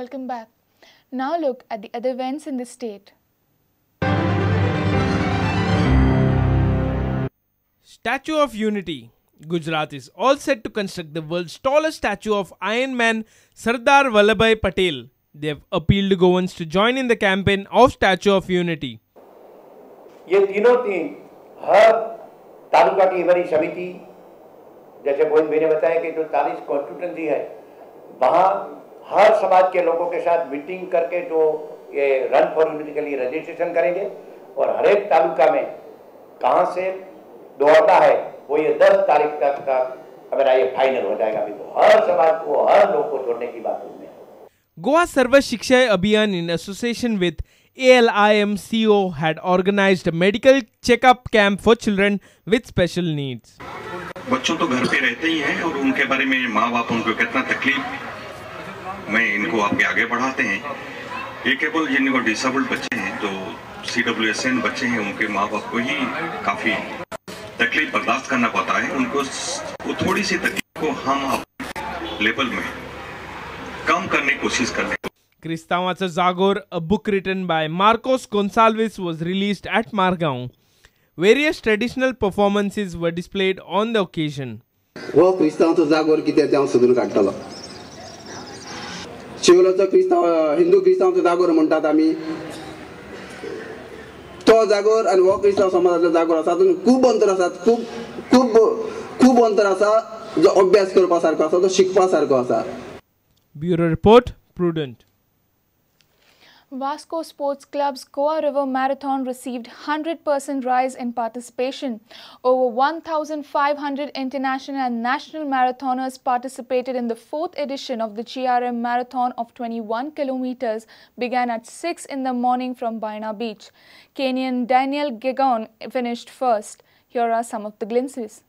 Welcome back. Now look at the other events in the state. Statue of Unity. Gujarat is all set to construct the world's tallest statue of Iron Man Sardar Vallabhbhai Patel. They have appealed to Goans to join in the campaign of Statue of Unity. ये तीनों हर तालुका की हमारी समिति, जैसे गोविंद भाई ने बताया कि जो 40 कॉन्स्टिट्यूएंसी है, वहाँ हर समाज के लोगों के साथ मीटिंग करके जो ये रन फॉर यूनिटी के लिए रजिस्ट्रेशन करेंगे और हर एक तालुका में कहाँ से दौड़ना है वो ये 10 तारीख तक का हमारा ये फाइनल हो जाएगा। अभी तो हर समाज को, हर लोग को जोड़ने की बात हुई है। Goa Sarva Shiksha Abhiyan in association with ALIMCO had organized a medical checkup camp for children with special needs. बच्चों तो घर पे रहते ही हैं और उनके बारे में माँ बाप उनको कितना तकलीफ में इनको आगे बढ़ाते हैं। ये केवल जिनको डिसेबल्ड बच्चे हैं, जो CWSN बच्चे हैं, उनके माँ बाप को ही काफ़ी तकलीफ बर्दाश्त करना पड़ता है। उनको थोड़ी सी तकलीफ को हम अपने लेवल में कम करने की कोशिश करते हैं। Kristavacha Zagor, a book written by Marcos Gonçalves, was released at Margaon. Various traditional performances were displayed on the occasion. वो क्रिस्तावांचो जागोर कितें तें सोदून काडटलो। शिवलोचो हिंदू क्रिस्तावांचो जागोर म्हणटात आमी। तो जागोर आनी हो क्रिस्ताव समाजाचो जागोर आसा, तातूंत खूब अंतर आसा, खूब अंतर आसा, जो अभ्यास करपा सारको आसा, तो शिकपा सारको आसा। Bureau Report, Prudent. Vasco Sports Club's Goa River Marathon received 100% rise in participation. Over 1,500 international and national marathoners participated in the 4th edition of the GRM Marathon of 21 kilometers, began at 6 in the morning from Baina Beach. Kenyan Daniel Gigon finished first. Here are some of the glimpses.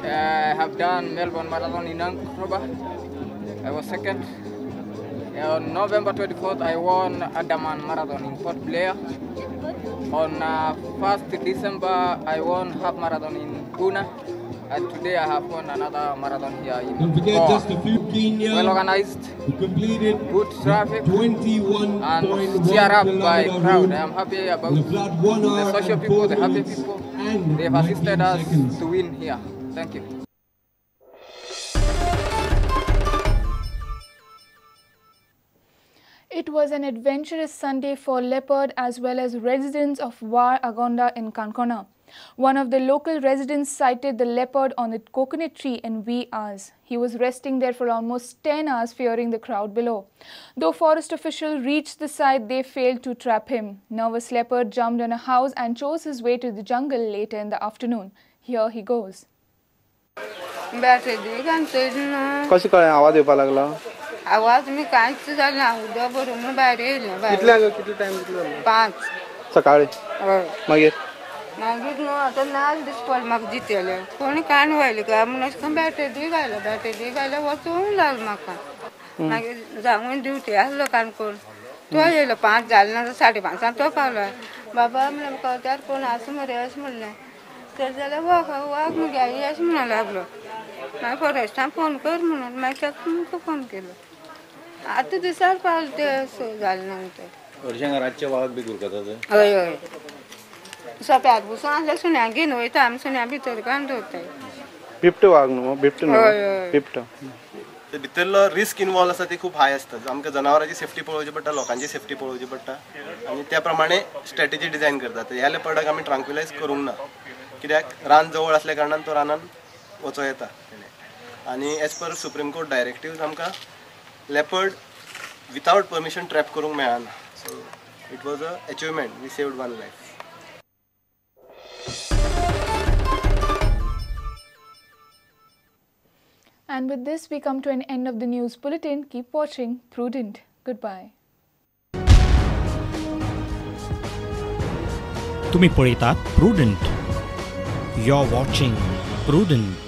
I have done Melbourne Marathon in October. I was second. On November 24th, I won Andaman Marathon in Port Blair. On 1st December, I won half marathon in Pune. And today I have won another marathon here in Don't forget, just a few Kenya, well organized, completed good traffic, 21 and cheer up by crowd. I am happy about the social people, the happy people. They have assisted us to win here. Thank you. It was an adventurous Sunday for Leopard as well as residents of War Agonda in Kankona. One of the local residents sighted the leopard on the coconut tree in wee hours. He was resting there for almost 10 hours, fearing the crowd below. Though forest officials reached the site, they failed to trap him. Nervous leopard jumped on a house and chose his way to the jungle later in the afternoon. Here he goes. कशी काय आवाज येवपा लागला? आवाज मी कांच झाला उद्या बरोबर बाहेर येईल किती टाइम झाला? 5 सकाळी मागीर नो आता नाच दिसपड म्हाका जितेले कोणी काण व्हायले का म्हणून बॅटरी घायला वचून लाल म्हाका मागीर जाऊन ड्युटी आसलो काणकोण तो येयलो 5 जाले ना 5:30 तो पावलो बाबा म्हणलं त्यार कोण असं मरे असं म्हणलें तर जाल्यार वाघ मगे आई अशें म्हणूंक लागलो मागीर फॉरेस्टान फोन कर म्हणून मागीर ताका फोन केलो आतां दिसार पावले ते स जाले ना ते हरशें रातचे वाघ बी गुरकतात हय हय सोप्याक बसून आसल्या सुण्या घेवन वयता आमी सुण्या भितर काडून दवरताय बिबटो वाघ न्हू बिबटो न्हू बिबटो ते भितरलो रिस्क इन्वॉल्व आसा ती खूब हाय आसता. आमकां जनावरांची सेफ्टी पळोवची पडटा, लोकांची सेफ्टी पळोवची पडटा आनी त्या प्रमाणे स्ट्रॅटेजी डिझायन करतात. ह्या लेपर्डाक आमी ट्रांक्विलायज करूंक ना, कित्याक रान जवळ असल्या कारणान तो रानान वचो येता. आनी एज पर सुप्रीम कोर्ट डायरेक्टिव्ज आमकां लेपर्ड विथआउट परमिशन ट्रॅप करूंक मेळना. So it was a achievement. We saved one life. And with this, we come to an end of the news bulletin. Keep watching Prudent. Goodbye. तुम्ही पळयतात Prudent. You're watching Prudent.